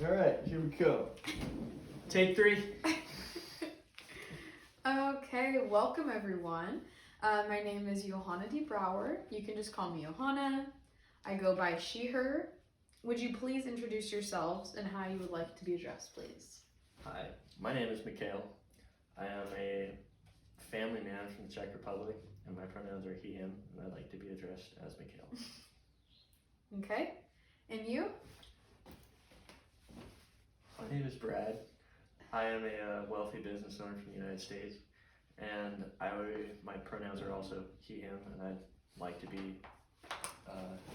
All right, here we go. Take 3. Okay, welcome everyone. My name is Johanna D. Brouwer. You can just call me Johanna. I go by she, her. Would you please introduce yourselves and how you would like to be addressed, please? Hi, my name is Mikhail. I am a family man from the Czech Republic, and my pronouns are he, him, and I'd like to be addressed as Mikhail. Okay, and you? My name is Brad. I am a wealthy business owner from the United States, and my pronouns are also he, him, and I'd like to be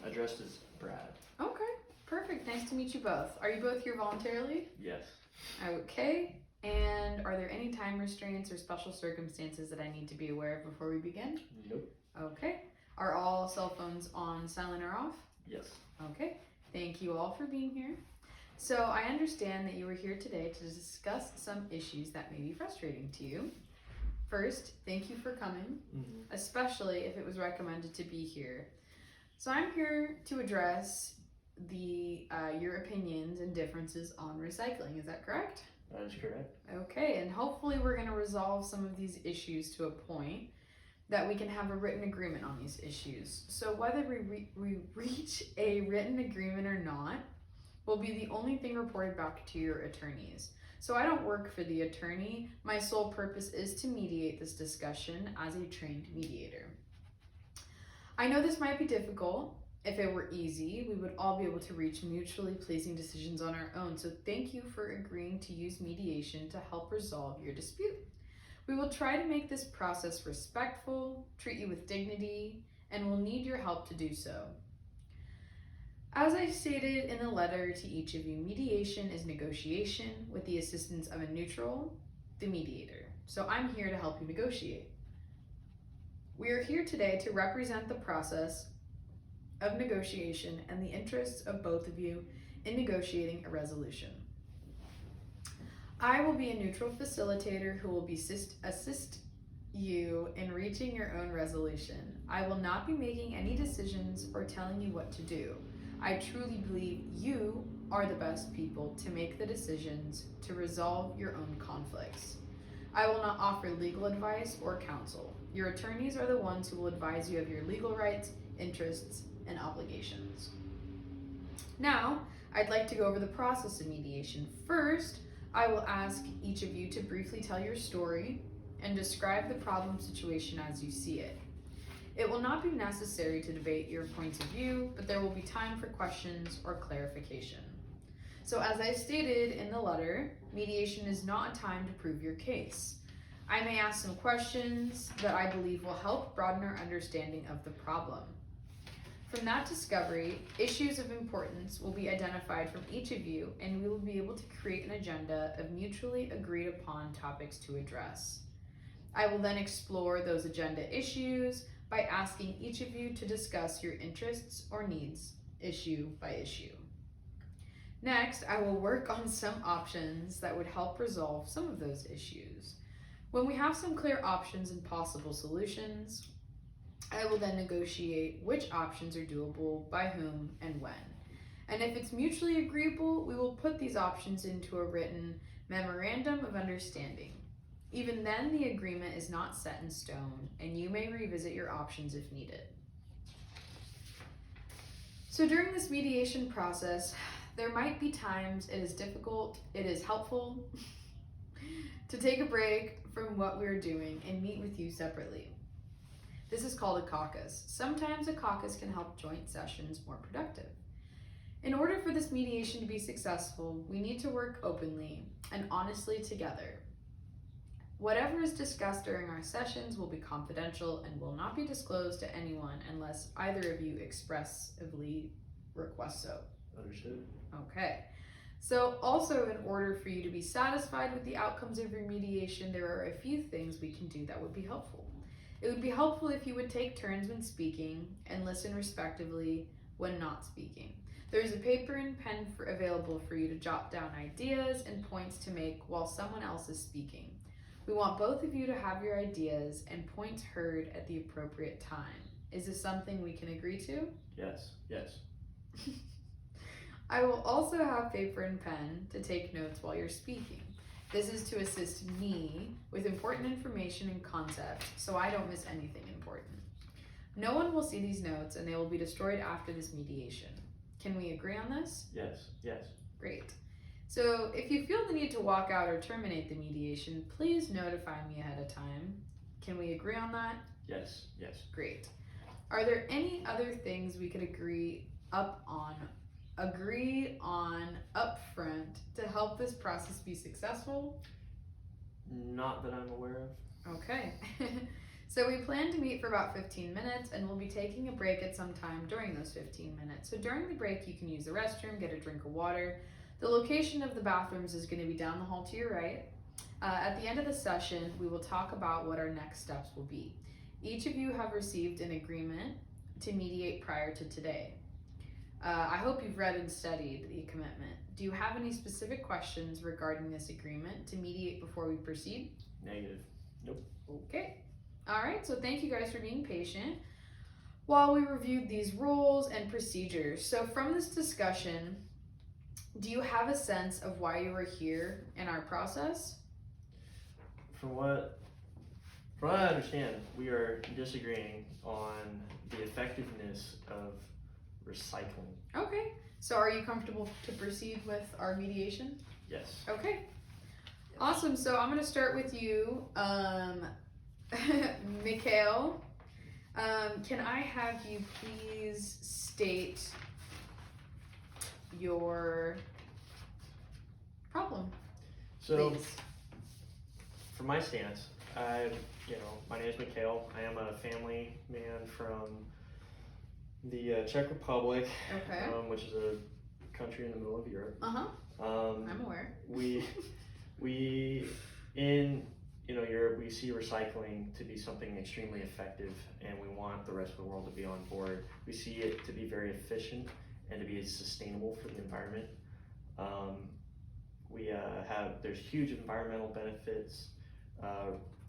addressed as Brad. Okay, perfect. Nice to meet you both. Are you both here voluntarily? Yes. Okay, and are there any time restraints or special circumstances that I need to be aware of before we begin? Nope. Okay. Are all cell phones on silent or off? Yes. Okay. Thank you all for being here. So I understand that you are here today to discuss some issues that may be frustrating to you. First, thank you for coming, especially if it was recommended to be here. So I'm here to address your opinions and differences on recycling. Is that correct? That is correct. Okay, and hopefully we're going to resolve some of these issues to a point that we can have a written agreement on these issues. So whether we reach a written agreement or not will be the only thing reported back to your attorneys. So I don't work for the attorney. My sole purpose is to mediate this discussion as a trained mediator. I know this might be difficult. If it were easy, we would all be able to reach mutually pleasing decisions on our own. So thank you for agreeing to use mediation to help resolve your dispute. We will try to make this process respectful, treat you with dignity, and will need your help to do so. As I stated in the letter to each of you, mediation is negotiation with the assistance of a neutral, the mediator. So I'm here to help you negotiate. We are here today to represent the process of negotiation and the interests of both of you in negotiating a resolution. I will be a neutral facilitator who will assist you in reaching your own resolution. I will not be making any decisions or telling you what to do. I truly believe you are the best people to make the decisions to resolve your own conflicts. I will not offer legal advice or counsel. Your attorneys are the ones who will advise you of your legal rights, interests, and obligations. Now, I'd like to go over the process of mediation. First, I will ask each of you to briefly tell your story and describe the problem situation as you see it. It will not be necessary to debate your points of view, but there will be time for questions or clarification. So as I stated in the letter, mediation is not a time to prove your case. I may ask some questions that I believe will help broaden our understanding of the problem. From that discovery, issues of importance will be identified from each of you, and we will be able to create an agenda of mutually agreed upon topics to address. I will then explore those agenda issues by asking each of you to discuss your interests or needs issue by issue. Next, I will work on some options that would help resolve some of those issues. When we have some clear options and possible solutions, I will then negotiate which options are doable, by whom, and when. And if it's mutually agreeable, we will put these options into a written memorandum of understanding. Even then, the agreement is not set in stone, and you may revisit your options if needed. So during this mediation process, there might be times it is helpful to take a break from what we're doing and meet with you separately. This is called a caucus. Sometimes a caucus can help joint sessions more productive. In order for this mediation to be successful, we need to work openly and honestly together. Whatever is discussed during our sessions will be confidential and will not be disclosed to anyone unless either of you expressively request so. Understood. Okay. So also, in order for you to be satisfied with the outcomes of your mediation, there are a few things we can do that would be helpful. It would be helpful if you would take turns when speaking and listen respectively when not speaking. There's a paper and pen available for you to jot down ideas and points to make while someone else is speaking. We want both of you to have your ideas and points heard at the appropriate time. Is this something we can agree to? Yes. I will also have paper and pen to take notes while you're speaking. This is to assist me with important information and concepts so I don't miss anything important. No one will see these notes and they will be destroyed after this mediation. Can we agree on this? Yes, yes. Great. So if you feel the need to walk out or terminate the mediation, please notify me ahead of time. Can we agree on that? Yes, yes. Great. Are there any other things we could agree on up front to help this process be successful? Not that I'm aware of. Okay. So we plan to meet for about 15 minutes and we'll be taking a break at some time during those 15 minutes. So during the break, you can use the restroom, get a drink of water. The location of the bathrooms is going to be down the hall to your right. At the end of the session, we will talk about what our next steps will be. Each of you have received an agreement to mediate prior to today. I hope you've read and studied the commitment. Do you have any specific questions regarding this agreement to mediate before we proceed? Negative. Nope. Okay. All right, so thank you guys for being patient while we reviewed these rules and procedures. So from this discussion, do you have a sense of why you were here in our process? From what I understand, we are disagreeing on the effectiveness of recycling. Okay, so are you comfortable to proceed with our mediation? Yes. Okay, awesome. So I'm going to start with you, Mikhail. Can I have you please state your problem, So, please? from my stance, my name is Mikhail. I am a family man from the Czech Republic, Okay. Which is a country in the middle of Europe. I'm aware. We in Europe, we see recycling to be something extremely effective, and we want the rest of the world to be on board. We see it to be very efficient and to be sustainable for the environment. There's huge environmental benefits.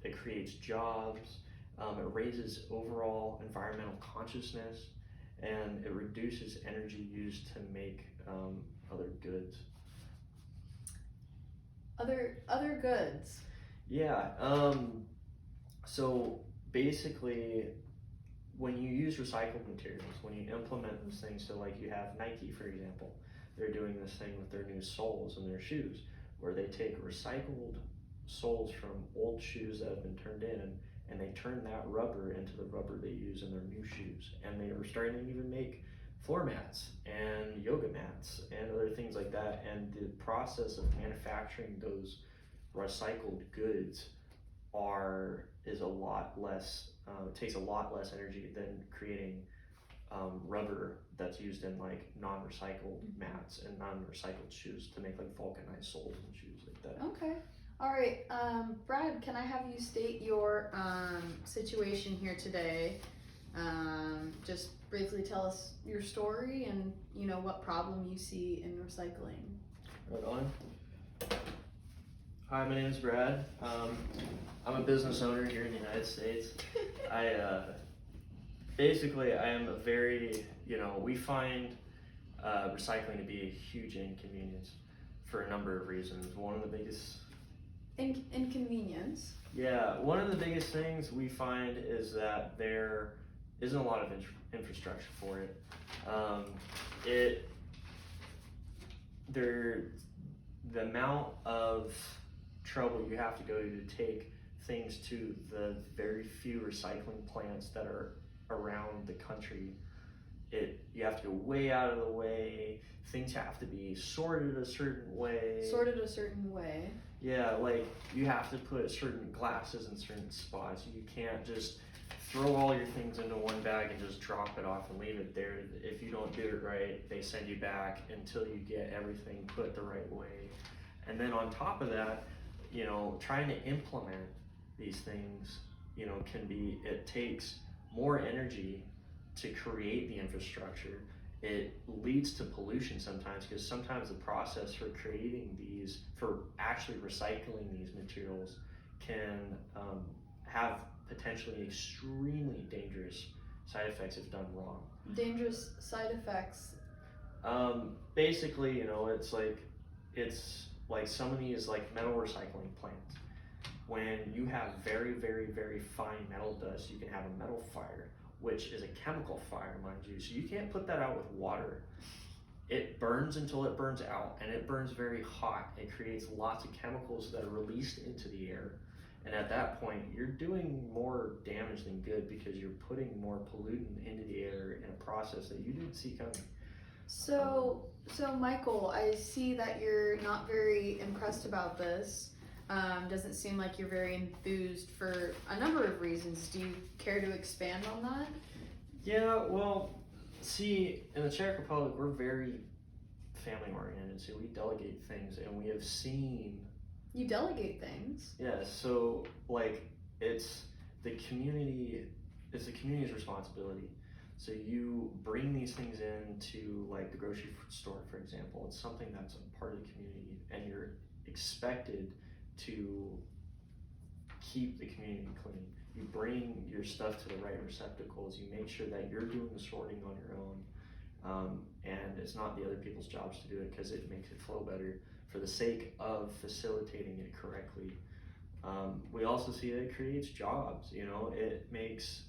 It creates jobs. It raises overall environmental consciousness, and it reduces energy used to make other goods. Other goods. Yeah. So basically, when you use recycled materials, when you implement those things, so like you have Nike, for example, they're doing this thing with their new soles in their shoes, where they take recycled soles from old shoes that have been turned in, and they turn that rubber into the rubber they use in their new shoes. And they are starting to even make floor mats and yoga mats and other things like that. And the process of manufacturing those recycled goods is a lot less, takes a lot less energy than creating rubber that's used in like non-recycled mats and non-recycled shoes to make like vulcanized soles and shoes like that. Okay. All right. Brad, can I have you state your situation here today? Just briefly tell us your story and what problem you see in recycling. Right on. Hi, my name is Brad. I'm a business owner here in the United States. I am a very, we find recycling to be a huge inconvenience for a number of reasons. One of the biggest... Inconvenience? Yeah, one of the biggest things we find is that there isn't a lot of infrastructure for it. The amount of trouble you have to go to take things to the very few recycling plants that are around the country, you have to go way out of the way. Things have to be sorted a certain way. Yeah, like you have to put certain glasses in certain spots. You can't just throw all your things into one bag and just drop it off and leave it there. If you don't do it right, they send you back until you get everything put the right way. And then on top of that, trying to implement these things, it takes more energy to create the infrastructure. It leads to pollution sometimes, because sometimes the process for for actually recycling these materials can have potentially extremely dangerous side effects if done wrong. Dangerous side effects. Basically, it's like some of these like metal recycling plants. When you have very, very, very fine metal dust, you can have a metal fire, which is a chemical fire, mind you. So you can't put that out with water. It burns until it burns out, and it burns very hot. It creates lots of chemicals that are released into the air. And at that point, you're doing more damage than good because you're putting more pollutant into the air in a process that you didn't see coming. So Michael, I see that you're not very impressed about this. Doesn't seem like you're very enthused for a number of reasons. Do you care to expand on that? Yeah, well, see, in the Czech Republic, we're very family oriented, so we delegate things, and we have seen. You delegate things. Yeah, so like it's the community's responsibility. So you bring these things into like the grocery store, for example. It's something that's a part of the community, and you're expected to keep the community clean. You bring your stuff to the right receptacles. You make sure that you're doing the sorting on your own, and it's not the other people's jobs to do it because it makes it flow better for the sake of facilitating it correctly. We also see that it creates jobs. It makes,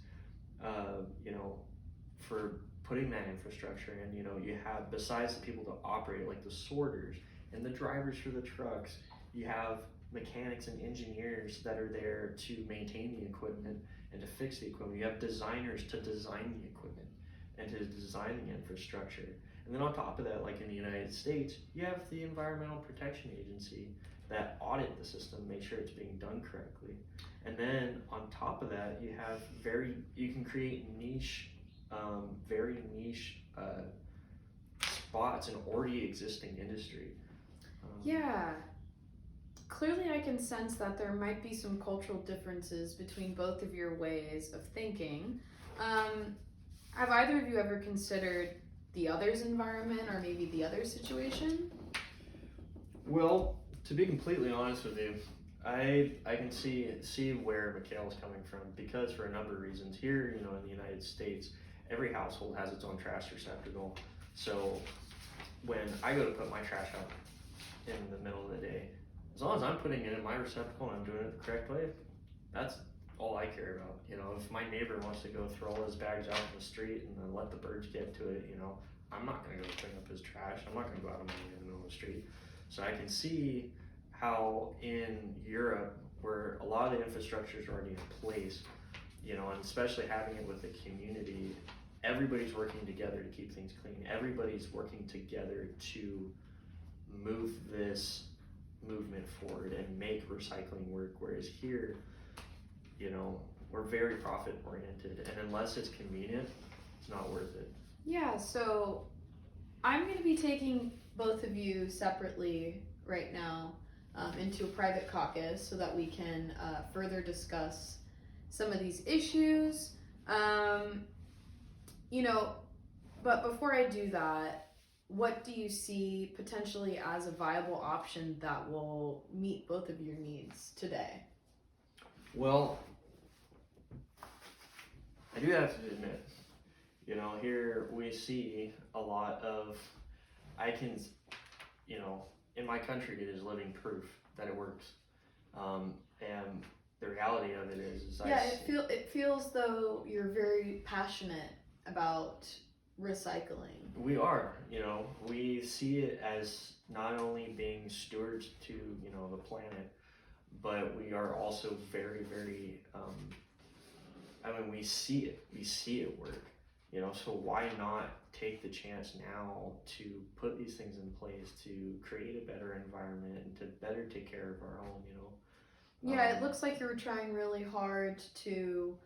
for putting that infrastructure in, you have, besides the people to operate, like the sorters and the drivers for the trucks, you have mechanics and engineers that are there to maintain the equipment and to fix the equipment. You have designers to design the equipment and to design the infrastructure. And then on top of that, like in the United States, you have the Environmental Protection Agency that audit the system, make sure it's being done correctly. And then on top of that, you can create very niche spots in already existing industry. Yeah. Clearly, I can sense that there might be some cultural differences between both of your ways of thinking. Have either of you ever considered the other's environment or maybe the other's situation? Well, to be completely honest with you, I can see where Mikhail's coming from, because for a number of reasons. Here, in the United States, every household has its own trash receptacle. So when I go to put my trash out in the middle of the day, as long as I'm putting it in my receptacle and I'm doing it the correct way, that's all I care about. If my neighbor wants to go throw all his bags out in the street and then let the birds get to it, I'm not going to go clean up his trash. I'm not going to go out of my way in the middle of the street. So I can see how in Europe, where a lot of the infrastructure is already in place, and especially having it with the community, everybody's working together to keep things clean. Everybody's working together to move this movement forward and make recycling work. Whereas here, we're very profit oriented, and unless it's convenient, it's not worth it. Yeah, so I'm going to be taking both of you separately right now into a private caucus so that we can further discuss some of these issues. But before I do that, what do you see potentially as a viable option that will meet both of your needs today? Well, I do have to admit, here we see a lot of, in my country, it is living proof that it works. And the reality of it is it feels though you're very passionate about recycling. We are, we see it as not only being stewards to, the planet, but we are also very, very, we see it work, so why not take the chance now to put these things in place to create a better environment and to better take care of our own, Yeah, it looks like you were trying really hard to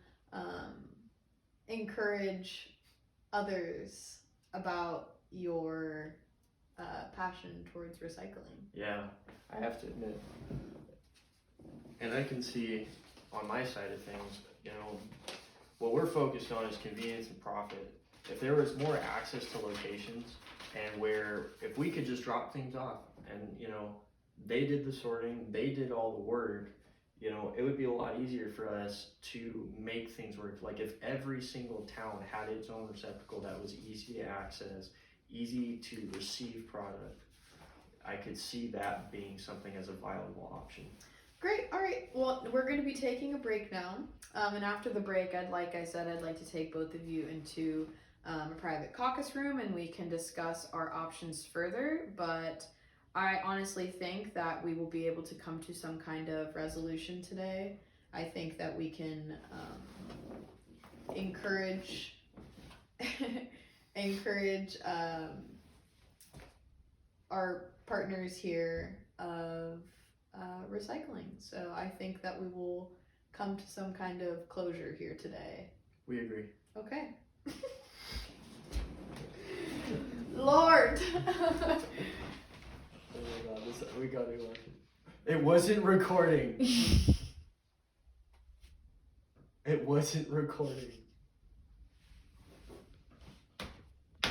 encourage others about your passion towards recycling. Yeah, I have to admit. And I can see on my side of things, what we're focused on is convenience and profit. If there was more access to locations, and where if we could just drop things off and, they did the sorting, they did all the work, it would be a lot easier for us to make things work. Like if every single town had its own receptacle that was easy to access, easy to receive product, I could see that being something as a viable option. Great. All right. Well, we're going to be taking a break now. And after the break, I'd like to take both of you into a private caucus room and we can discuss our options further. But I honestly think that we will be able to come to some kind of resolution today. I think that we can encourage our partners here of recycling. So I think that we will come to some kind of closure here today. We agree. Okay. Lord. Oh my god, we gotta watch it. It wasn't recording. It wasn't recording.